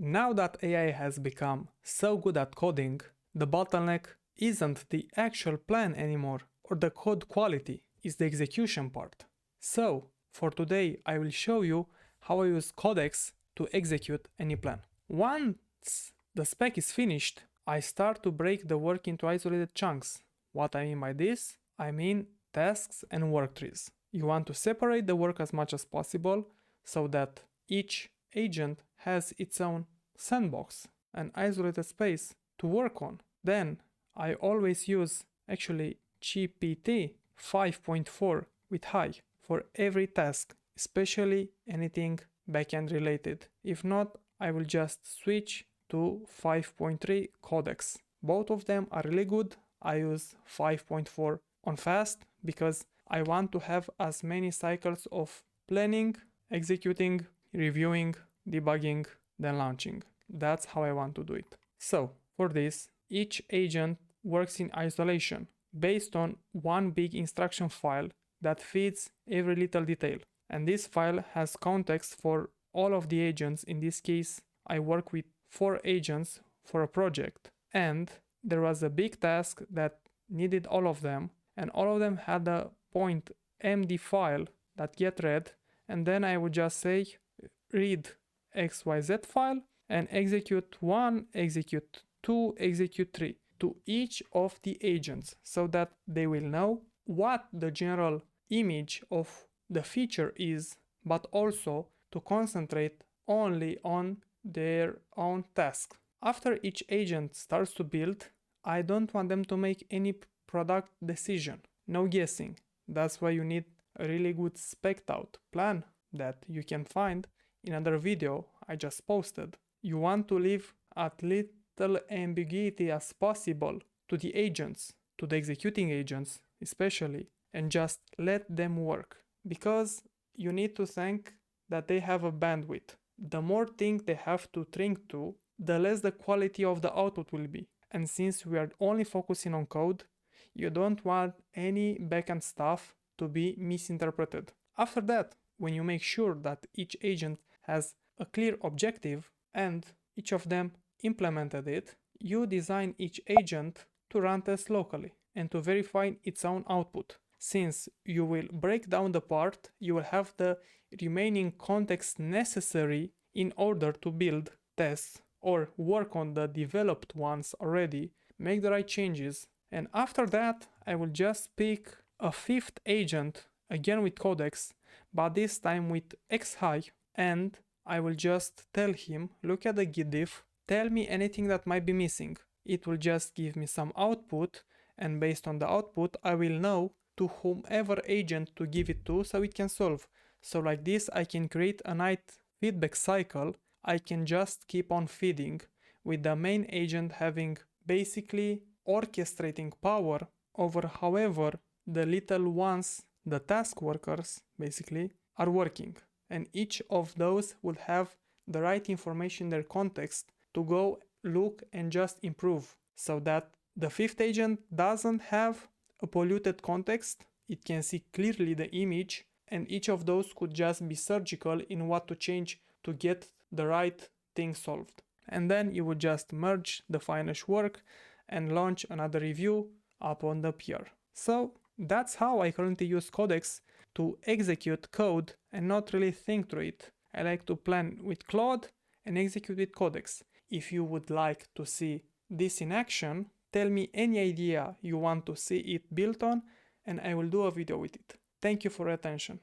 Now that AI has become so good at coding, the bottleneck isn't the actual plan anymore, or the code quality, it's the execution part. So, for today I will show you how I use Codex to execute any plan. Once the spec is finished, I start to break the work into isolated chunks. What I mean by this? I mean tasks and work trees. You want to separate the work as much as possible so that each agent has its own sandbox, an isolated space to work on. Then I always use actually GPT 5.4 with high for every task, especially anything backend related. If not, I will just switch to 5.3 Codex. Both of them are really good. I use 5.4 on fast because I want to have as many cycles of planning, executing, reviewing, debugging, then launching. That's how I want to do it. So for this, each agent works in isolation based on one big instruction file that feeds every little detail. And this file has context for all of the agents. In this case, I work with 4 agents for a project. And there was a big task that needed all of them, and all of them had a .md file that get read, and then I would just say read xyz file and execute 1, execute 2, execute 3 to each of the agents so that they will know what the general image of the feature is, but also to concentrate only on their own task. After each agent starts to build, I don't want them to make any product decision. No guessing. That's why you need a really good spec'd out plan that you can find in another video I just posted. You want to leave as little ambiguity as possible to the agents, to the executing agents especially, and just let them work. Because you need to think that they have a bandwidth. The more things they have to think to, the less the quality of the output will be. And since we are only focusing on code, you don't want any backend stuff to be misinterpreted. After that, when you make sure that each agent has a clear objective and each of them implemented it, you design each agent to run tests locally and to verify its own output. Since you will break down the part, you will have the remaining context necessary in order to build tests or work on the developed ones already, make the right changes. And after that, I will just pick a 5th agent, again with Codex, but this time with xhigh, and I will just tell him, look at the git diff, tell me anything that might be missing. It will just give me some output, and based on the output, I will know to whomever agent to give it to so it can solve. So like this, I can create a nice feedback cycle. I can just keep on feeding with the main agent having basically orchestrating power over however the little ones, the task workers basically, are working. And each of those will have the right information in their context to go look and just improve so that the 5th agent doesn't have a polluted context. It can see clearly the image, and each of those could just be surgical in what to change to get the right thing solved. And then you would just merge the finished work and launch another review upon the PR. So that's how I currently use Codex to execute code and not really think through it. I like to plan with Claude and execute with Codex. If you would like to see this in action, tell me any idea you want to see it built on and I will do a video with it. Thank you for your attention.